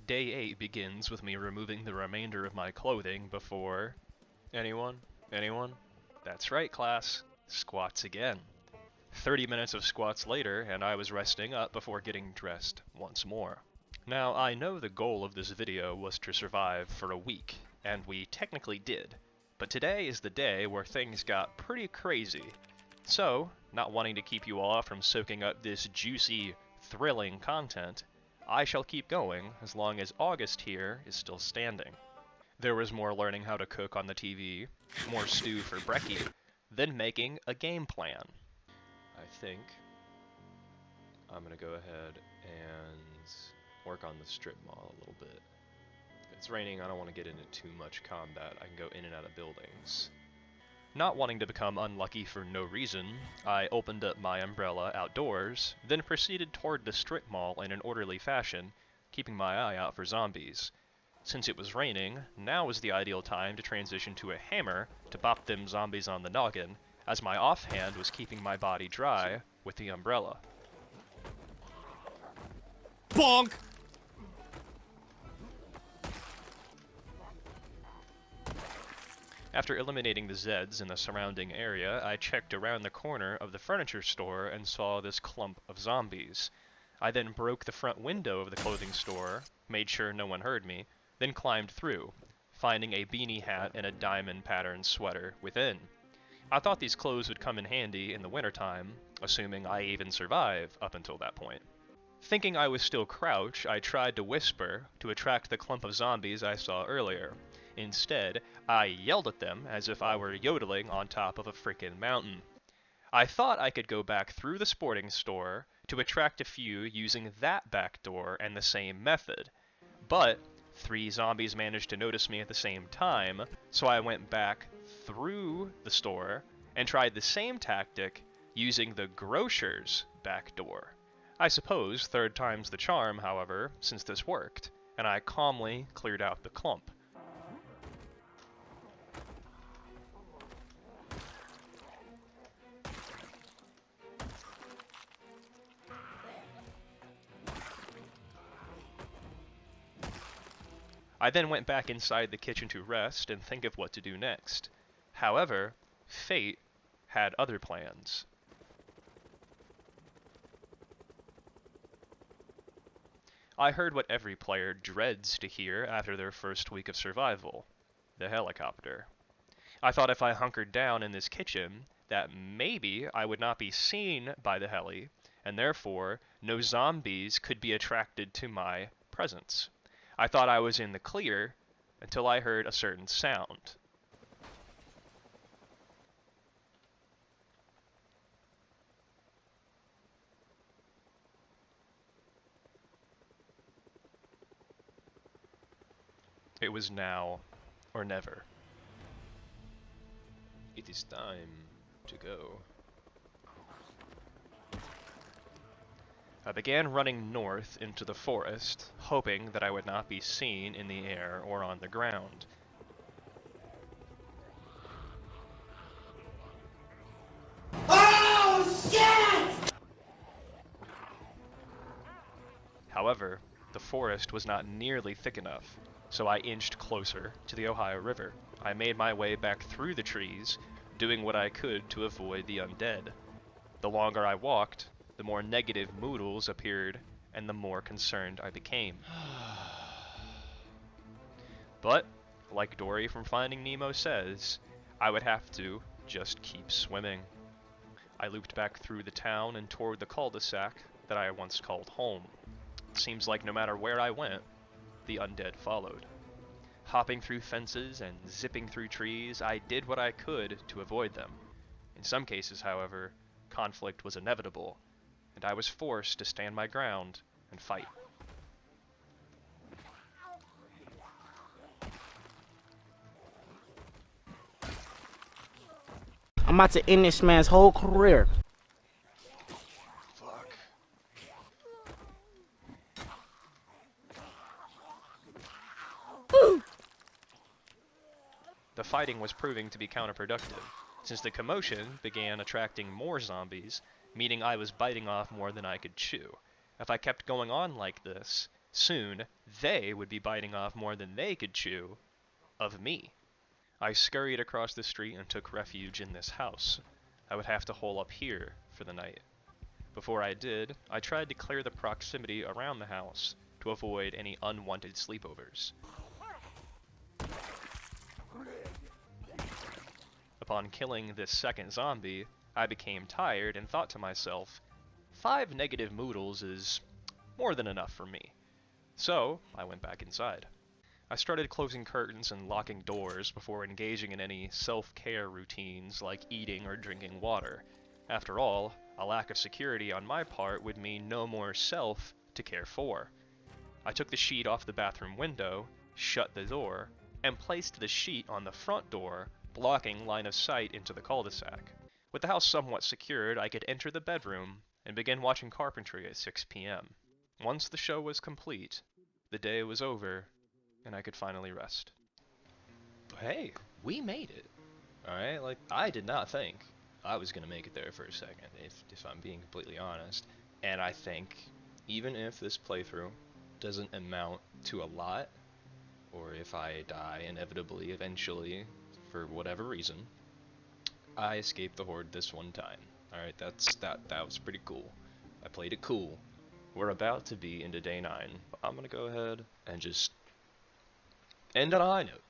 Day 8 begins with me removing the remainder of my clothing before... Anyone? Anyone? That's right, class. Squats again. 30 minutes of squats later, and I was resting up before getting dressed once more. Now, I know the goal of this video was to survive for a week, and we technically did. But today is the day where things got pretty crazy. So, not wanting to keep you all from soaking up this juicy, thrilling content, I shall keep going as long as August here is still standing. There was more learning how to cook on the TV, more stew for brekkie, then making a game plan. I think I'm gonna go ahead and work on the strip mall a little bit. If it's raining, I don't want to get into too much combat. I can go in and out of buildings. Not wanting to become unlucky for no reason, I opened up my umbrella outdoors, then proceeded toward the strip mall in an orderly fashion, keeping my eye out for zombies. Since it was raining, now was the ideal time to transition to a hammer to bop them zombies on the noggin, as my offhand was keeping my body dry with the umbrella. Bonk! After eliminating the Zeds in the surrounding area, I checked around the corner of the furniture store and saw this clump of zombies. I then broke the front window of the clothing store, made sure no one heard me, then climbed through, finding a beanie hat and a diamond patterned sweater within. I thought these clothes would come in handy in the wintertime, assuming I even survive up until that point. Thinking I was still crouched, I tried to whisper to attract the clump of zombies I saw earlier. Instead, I yelled at them as if I were yodeling on top of a frickin' mountain. I thought I could go back through the sporting store to attract a few using that back door and the same method, but 3 zombies managed to notice me at the same time, so I went back through the store and tried the same tactic using the grocer's back door. I suppose 3rd time's the charm, however, since this worked, and I calmly cleared out the clump. I then went back inside the kitchen to rest and think of what to do next. However, fate had other plans. I heard what every player dreads to hear after their first week of survival: the helicopter. I thought if I hunkered down in this kitchen, that maybe I would not be seen by the heli, and therefore no zombies could be attracted to my presence. I thought I was in the clear until I heard a certain sound. It was now or never. It is time to go. I began running north into the forest, hoping that I would not be seen in the air or on the ground. Oh, shit! However, the forest was not nearly thick enough, so I inched closer to the Ohio River. I made my way back through the trees, doing what I could to avoid the undead. The longer I walked, the more negative moodles appeared, and the more concerned I became. But, like Dory from Finding Nemo says, I would have to just keep swimming. I looped back through the town and toward the cul-de-sac that I once called home. It seems like no matter where I went, the undead followed. Hopping through fences and zipping through trees, I did what I could to avoid them. In some cases, however, conflict was inevitable, and I was forced to stand my ground and fight. I'm about to end this man's whole career. Fuck. The fighting was proving to be counterproductive, since the commotion began attracting more zombies, meaning I was biting off more than I could chew. If I kept going on like this, Soon, they would be biting off more than they could chew of me. I scurried across the street and took refuge in this house. I would have to hole up here for the night. Before I did, I tried to clear the proximity around the house to avoid any unwanted sleepovers. Upon killing this second zombie, I became tired and thought to myself, 5 negative moodles is more than enough for me. So, I went back inside. I started closing curtains and locking doors before engaging in any self-care routines like eating or drinking water. After all, a lack of security on my part would mean no more self to care for. I took the sheet off the bathroom window, shut the door, and placed the sheet on the front door, blocking line of sight into the cul-de-sac. With the house somewhat secured, I could enter the bedroom and begin watching Carpentry at 6 p.m. Once the show was complete, the day was over, and I could finally rest. Hey, we made it. Alright, like, I did not think I was gonna make it there for a second, if I'm being completely honest. And I think, even if this playthrough doesn't amount to a lot, or if I die inevitably eventually, for whatever reason, I escaped the Horde this one time. Alright, that was pretty cool. I played it cool. We're about to be into day 9, but I'm gonna go ahead and just end on a high note.